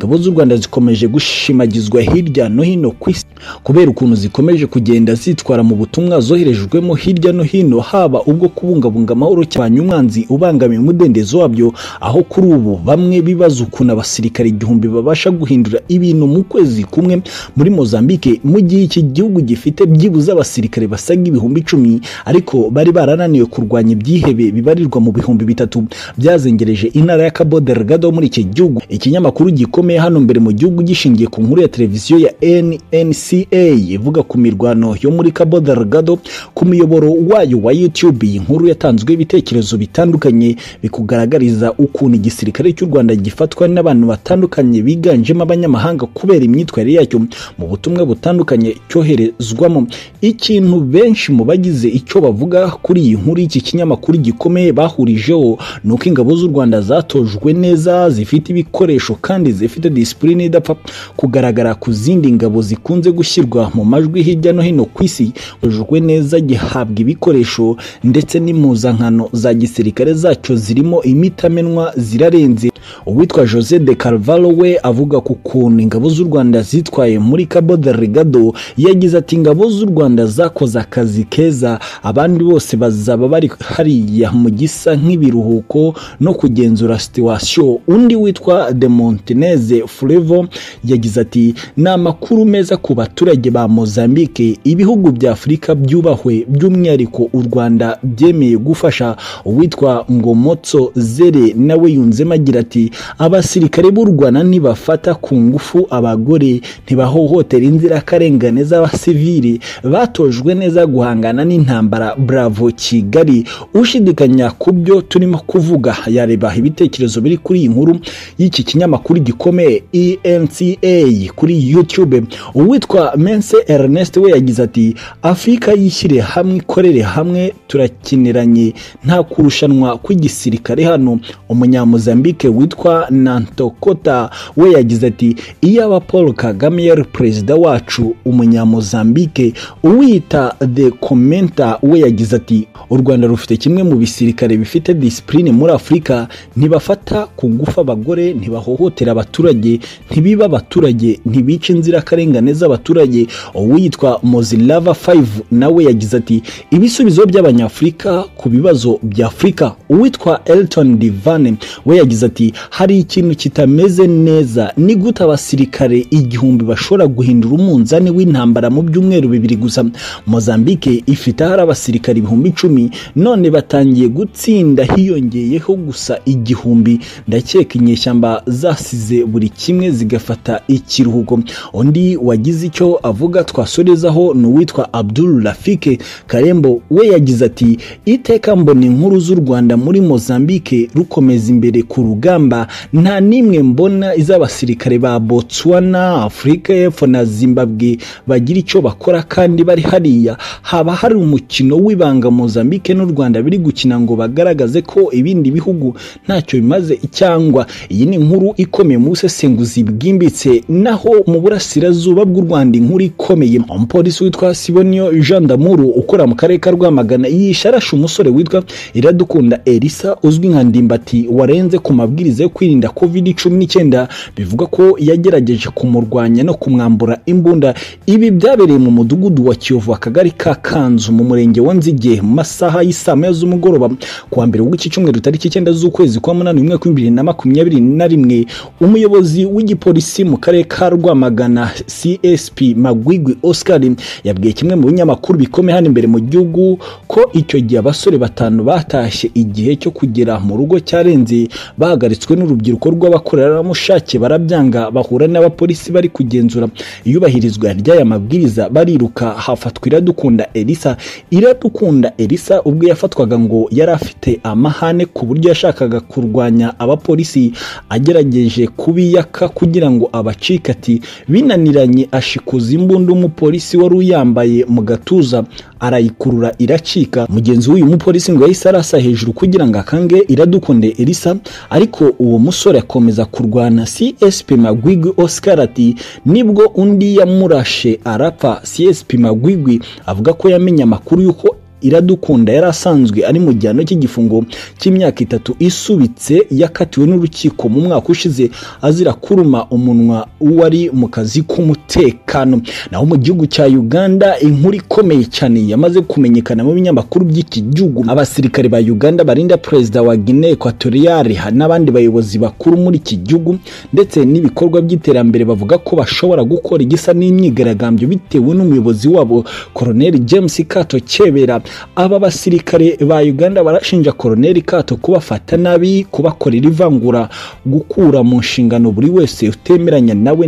ingabo z'u Rwanda zikomeje gushimagizwa hirya no hino ku isi kubera ukuntu zikomeje kugenda zitwara mu butumwa zoherejwemo hirya no hino, haba ubwo kubungabunga amahoro cyane umwanzi ubangamiye umudendezo wabyo, aho kuri ubu bamwe bibaza ukuntu abasirikare 1000 babasha guhindura ibintu mu kwezi kumwe muri Mozambique, mu gihe iki gihugu gifite byibuze abasirikare basaga 10,000 ariko bari barananiwe kurwanya ibyihebe bibarirwa mu 3,000 byazengereje intara ya Cabo Delgado muri iki gihugu. Ikinyamakuru gikomeye hano mbere mu gihugu gishingiye ku nkuru ya televiziyo ya NNCA ivuga ku mirwano yo muri Cabo Delgado ku muyoboro wayo wa YouTube. Iyi nkuru yatanzwe ibitekerezo bitandukanye bikugaragariza ukuntu igisirikare cy'u Rwanda gifatwa n'abantu batandukanye biganjemo abanyamahanga kubera imyitwarire yacyo mu butumwa butandukanye cyoherezwamo. Ikintu benshi mu bagize icyo bavuga kuri iyi nkuru y'iki kinyamakuru gikomeye bahurijeho nuko ingabo z'u Rwanda zatojwe neza, zifite ibikoresho kandi zifite discipline idapfa kugaragara ku zindi ngabo zikunze gushyirwa mu majwi hirya no hino ku isi. Tojwe neza, gihabwa ibikoresho ndetse n'impuzankano za gisirikare zacyo zirimo imitamenwa zirarenze. Uwitwa Jose de Carvalho we avuga ku kuntu ingabo z'u Rwanda zitwaye muri Cabo Delgado, yagize ati ingabo z'u Rwanda zakoze akazi keza, abandi bose bazaba bari hariya mu gisa nk'ibiruhuko no kugenzura situation. Undi witwa de Monteneze Flevo yagize ati na makuru meza ku baturage ba Mozambique, ibihugu bya Afrika byubahwe by'umwihariko u Rwanda byemeye gufasha. Uwitwa Ngomotso Zere nawe yunzemo agira ati abasirikare b'u Rwanda ntibafata ku ngufu abagore, ntibahohotera inzirakarengane z'abasivili, batojwe neza guhangana n'intambara. Bravo Kigali. Ushidikanya kubyo turimo kuvuga yareba ibitekerezo biri kuri iyi nkuru y'iki kinyamakuru gikomeye ENCA kuri YouTube. Uwitwa Mense Ernest we yagize ati Afrika yishyire hamwe, ikorere hamwe, turakiniranye nta kurushanwa kw'igisirikare hano. Umunyamozambique witwa Nantokota we yagize ati iyaba Paul Kagame yari perezida wacu umunyamozambique. Uwita The Commenter we yagize ati u Rwanda rufite kimwe mu bisirikare bifite discipline muri Afrika, ntibafata ku ngufu abagore, ntibahohotera abaturage, ntibiba abaturage, ntibica inzirakarengane z'abaturage. Uwitwa Mozilava 5 nawe yagize ati ibisubizo by'abanyafrika ku bibazo bya Afrika. Uwitwa Elton Divane we yagize ati hari ikintu kitameze neza, ni gute abasirikare 1000 bashobora guhindura umunzani w'intambara mu byumweru 2 gusa. Mozambique ifite hari abasirikare 10,000 none batangiye gutsinda hiyongeyeho gusa 1000. Ndakeka inyeshyamba zasize buri kimwe zigafata ikiruhuko. Undi wagize icyo avuga twasorezaho ni uwitwa Abdul Rafike Karembo we yagize ati iteka mbona inkuru z'u Rwanda muri Mozambique rukomeza imbere ku rugamba, nta nimwe mbona iz'abasirikare ba Botswana, Afrika y'Epfo na Zimbabwe bagira icyo bakora kandi bari hariya. Haba hari umukino w'ibanga Mozambique n'u Rwanda biri gukina ngo bagaragaze ko ibindi bihugu ntacyo bimaze cyangwa. Iyi ni inkuru ikomeye mu busesenguzi bwimbitse. Naho mu burasirazuba bw'u Rwanda inkuru ikomeye, umupolisi witwa Sibonio Jean Damuru ukora mu karere ka Rwamagana yisharasha umusore witwa Iradukunda Elisa uzwi nka Ndimbati warenze ku mabwiriza yo kwirinda COVID-19. Bivuga ko yagerageje kumurwanya no kumwambura imbunda. Ibi byabereye mu mudugudu wa Kiyovu akagari ka Kanzu mu murenge wa Nzige mu masaha y'isama z'umugoroba kuwa mbere w'iki cyumweru tariki 9 z'ukwezi kwa 8 umwaka wa 2021. Umuyobozi w'igipolisi mu karere ka Rwamagana CSP Magwigwi Oscar yabwiye kimwe mu binyamakuru bikomeye hano imbere mu gihugu ko icyo gihe abasore 5 batashye igihe cyo kugera mu rugo cyarenze, bahagaritswe n'urubyiruko rw'abakoreramushake barabyanga, bahura n'abapolisi bari kugenzura iyubahirizwa ry'aya mabwiriza, bariruka hafatwa Iradukunda Elisa. Iradukunda Elisa ubwo yafatwaga ngo yari afite amahane ku buryo yashakaga kurwanya abapolisi, agerageje kubiyaka kugira ngo abacikati binaniranye ashikuza imbunda umupolisi wari uyambaye mu gatuza arayikurura iracika. Mugenzi w'uyu mupolisi ngo yahise arasa hejuru kugira ngo akange Iradukunda Elisa, ariko uwo musore akomeza kurwana. CSP Magwigwi Oscar ati nibwo undi yamurashe arapfa. CSP Magwigwi avuga ko yamenye amakuru yuko Iradukunda yari asanzwe ari mu gihano cy'igifungo cy'imyaka 3 isubitse yakatiwe n'urukiko mu mwaka ushize azira kuruma umunwa wari mu kazi k'umutekano. Naho mu gihugu cya Uganda inkuru ikomeye cyane yamaze kumenyekana mu binyamakuru by'iki gihugu. Abasirikare ba Uganda barinda Perezida wa Guinea Equatoriale n'abandi bayobozi bakuru muri iki gihugu ndetse n'ibikorwa by'iterambere bavuga ko bashobora gukora igisa n'imyigaragambyo bitewe n'umuyobozi wabo Colonel James Kato Chebera. Aba basirikare ba Uganda barashinja Colonel Kato kubafata nabi, kubakorera ivangura, gukura mu nshingano buri wese utemeranya nawe.